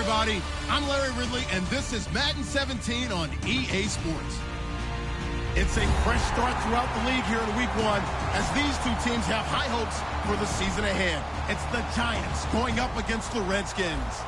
everybody. I'm Larry Ridley, and this is Madden 17 on EA Sports. It's a fresh start throughout the league here in Week 1 as these two teams have high hopes for the season ahead. It's the Giants going up against the Redskins.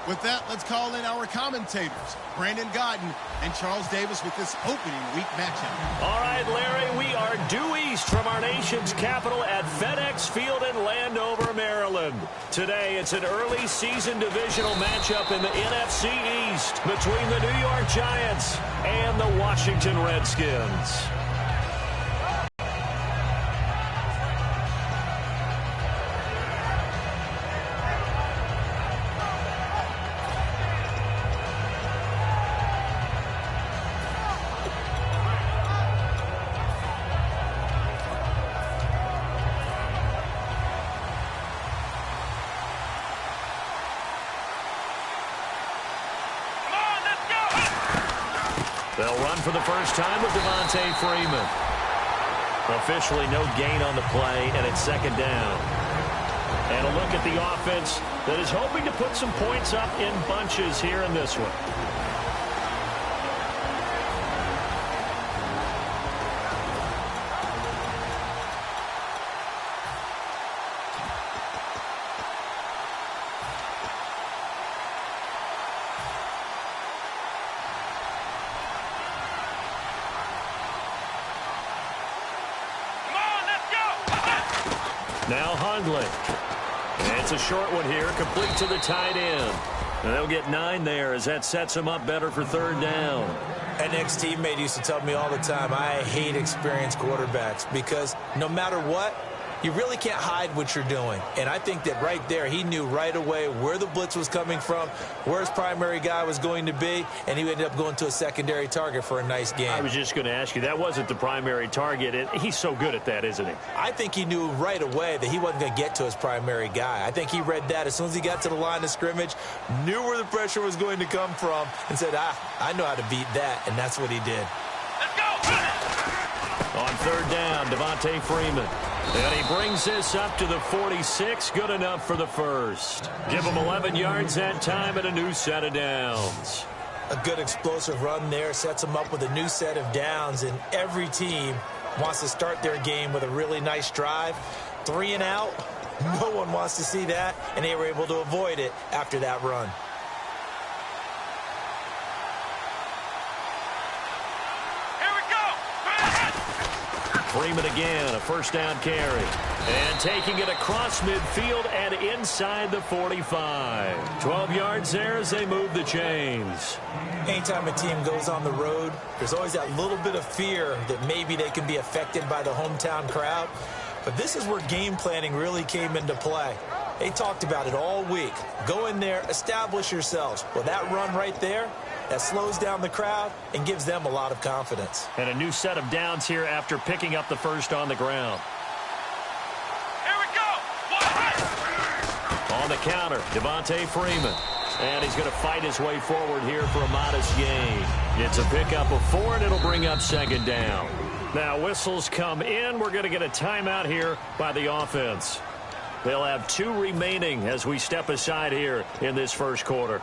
With that, let's call in our commentators, Brandon Godden and Charles Davis, with this opening week matchup. All right, Larry, we are due east from our nation's capital at FedEx Field in Landover, Maryland. Today, it's an early season divisional matchup in the NFC East between the New York Giants and the Washington Redskins. They'll run for the first time with Devontae Freeman. Officially no gain on the play, and it's second down. And a look at the offense that is hoping to put some points up in bunches here in this one. Now Hundley. And it's a short one here, complete to the tight end. And they'll get 9 there as that sets them up better for third down. An ex-teammate used to tell me all the time, I hate experienced quarterbacks because no matter what, you really can't hide what you're doing. And I think that right there, he knew right away where the blitz was coming from, where his primary guy was going to be, and he ended up going to a secondary target for a nice game. I was just going to ask you, that wasn't the primary target. And he's so good at that, isn't he? I think he knew right away that he wasn't going to get to his primary guy. I think he read that as soon as he got to the line of scrimmage, knew where the pressure was going to come from, and said, I know how to beat that, and that's what he did. Let's go! On third down, Devontae Freeman. And he brings this up to the 46. Good enough for the first. Give him 11 yards that time and a new set of downs. A good explosive run there sets him up with a new set of downs, and every team wants to start their game with a really nice drive. 3 and out. No one wants to see that, and they were able to avoid it after that run. Freeman again, a first down carry. And taking it across midfield and inside the 45. 12 yards there as they move the chains. Anytime a team goes on the road, there's always that little bit of fear that maybe they can be affected by the hometown crowd. But this is where game planning really came into play. They talked about it all week. Go in there, establish yourselves. Well, that run right there, that slows down the crowd and gives them a lot of confidence. And a new set of downs here after picking up the first on the ground. Here we go! On the counter, Devontae Freeman. And he's going to fight his way forward here for a modest gain. It's a pickup of 4, and it'll bring up second down. Now whistles come in. We're going to get a timeout here by the offense. They'll have 2 remaining as we step aside here in this first quarter.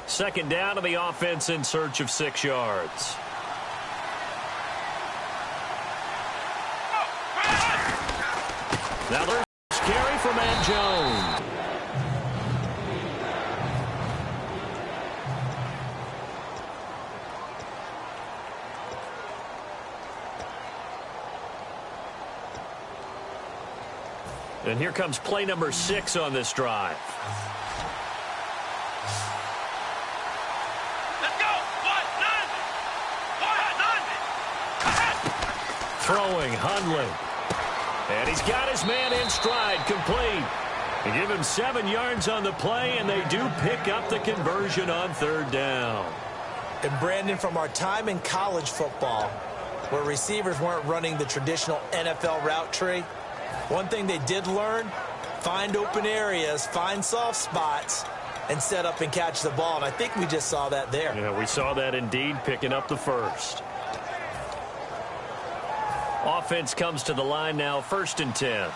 Second down to the offense in search of 6 yards. Now there's a carry from Matt Jones. And here comes play number 6 on this drive. Throwing, Hundley. And he's got his man in stride, complete. They give him 7 yards on the play, and they do pick up the conversion on third down. And Brandon, from our time in college football, where receivers weren't running the traditional NFL route tree, One thing they did learn, find open areas, find soft spots, and set up and catch the ball. And I think we just saw that there. Yeah, we saw that indeed, picking up the first. Offense comes to the line now, 1st and 10.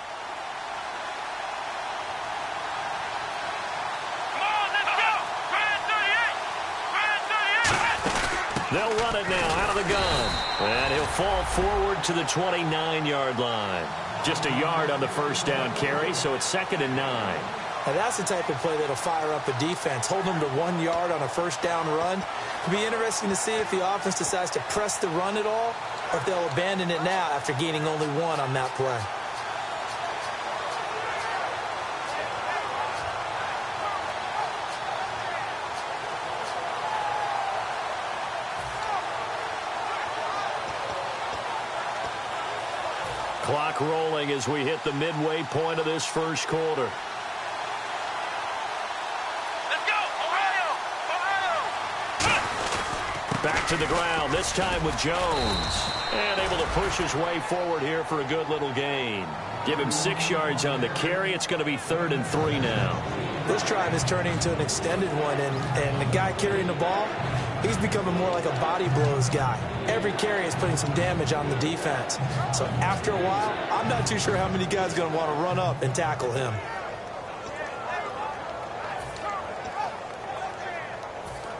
They'll run it now out of the gun. And he'll fall forward to the 29-yard line. Just a yard on the first down carry, so it's 2nd and 9. Now that's the type of play that'll fire up a defense. Hold them to 1 yard on a first down run. It'll be interesting to see if the offense decides to press the run at all, or if they'll abandon it now after gaining only 1 on that play. Clock rolling as we hit the midway point of this first quarter. Let's go, Ohio! Ohio! Back to the ground, this time with Jones. And able to push his way forward here for a good little gain. Give him 6 yards on the carry. It's going to be 3rd and 3 now. This drive is turning into an extended one, and the guy carrying the ball, he's becoming more like a body blows guy. Every carry is putting some damage on the defense. So after a while, I'm not too sure how many guys are going to want to run up and tackle him.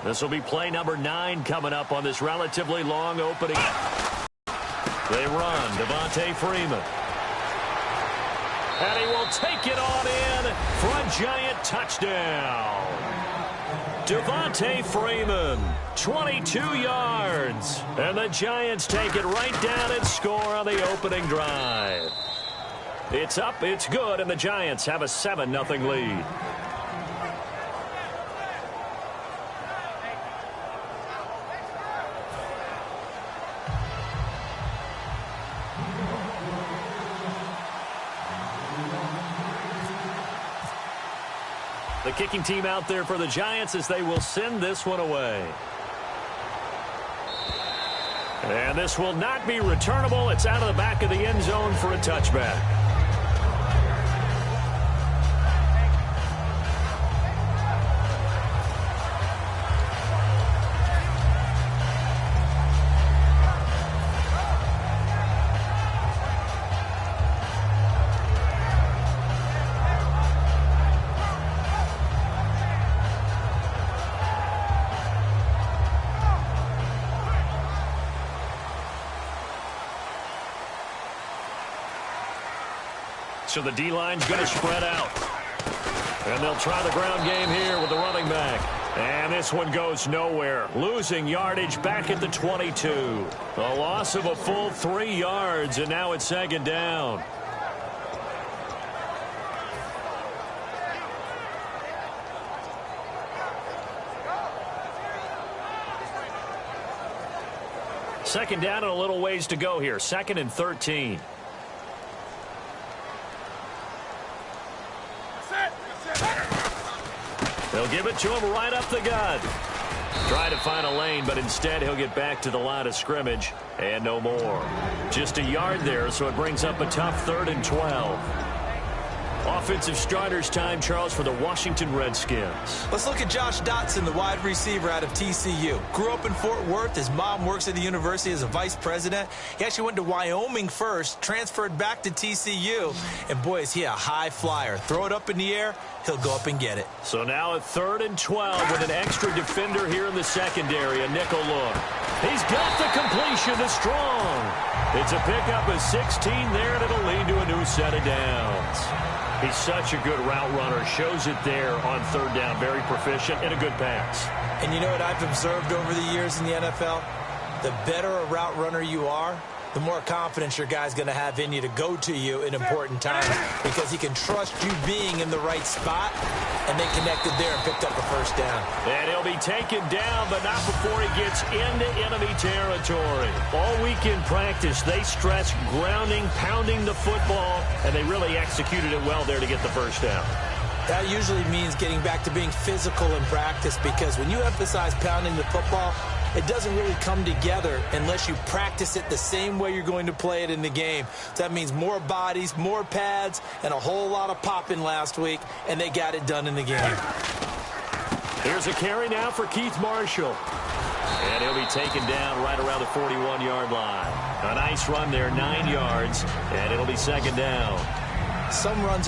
This will be play number 9 coming up on this relatively long opening. They run, Devontae Freeman. And he will take it on in for a giant touchdown. Devontae Freeman, 22 yards. And the Giants take it right down and score on the opening drive. It's up, it's good, and the Giants have a 7-0 lead. The kicking team out there for the Giants as they will send this one away. And this will not be returnable. It's out of the back of the end zone for a touchback. So the D-line's going to spread out. And they'll try the ground game here with the running back. And this one goes nowhere. Losing yardage back at the 22. A loss of a full 3 yards, and now it's 2nd down. Second down and a little ways to go here. 2nd and 13. They'll give it to him right up the gut. Try to find a lane, but instead he'll get back to the line of scrimmage and no more. Just a yard there, so it brings up a tough 3rd and 12. Offensive starters time, Charles, for the Washington Redskins. Let's look at Josh Dotson, the wide receiver out of TCU. Grew up in Fort Worth. His mom works at the university as a vice president. He actually went to Wyoming first, transferred back to TCU, and boy, is he a high flyer. Throw it up in the air, he'll go up and get it. So now a 3rd and 12 with an extra defender here in the secondary, a nickel look. He's got the completion to Strong. It's a pickup of 16 there, and it'll lead to a new set of downs. He's such a good route runner. Shows it there on 3rd down. Very proficient and a good pass. And you know what I've observed over the years in the NFL? The better a route runner you are, the more confidence your guy's going to have in you to go to you in important times because he can trust you being in the right spot, and they connected there and picked up a first down. And he'll be taken down, but not before he gets into enemy territory. All week in practice, they stressed grounding, pounding the football, and they really executed it well there to get the first down. That usually means getting back to being physical in practice, because when you emphasize pounding the football, it doesn't really come together unless you practice it the same way you're going to play it in the game. So that means more bodies, more pads, and a whole lot of popping last week, and they got it done in the game. Here's a carry now for Keith Marshall. And he'll be taken down right around the 41-yard line. A nice run there, 9 yards, and it'll be second down. Some runs are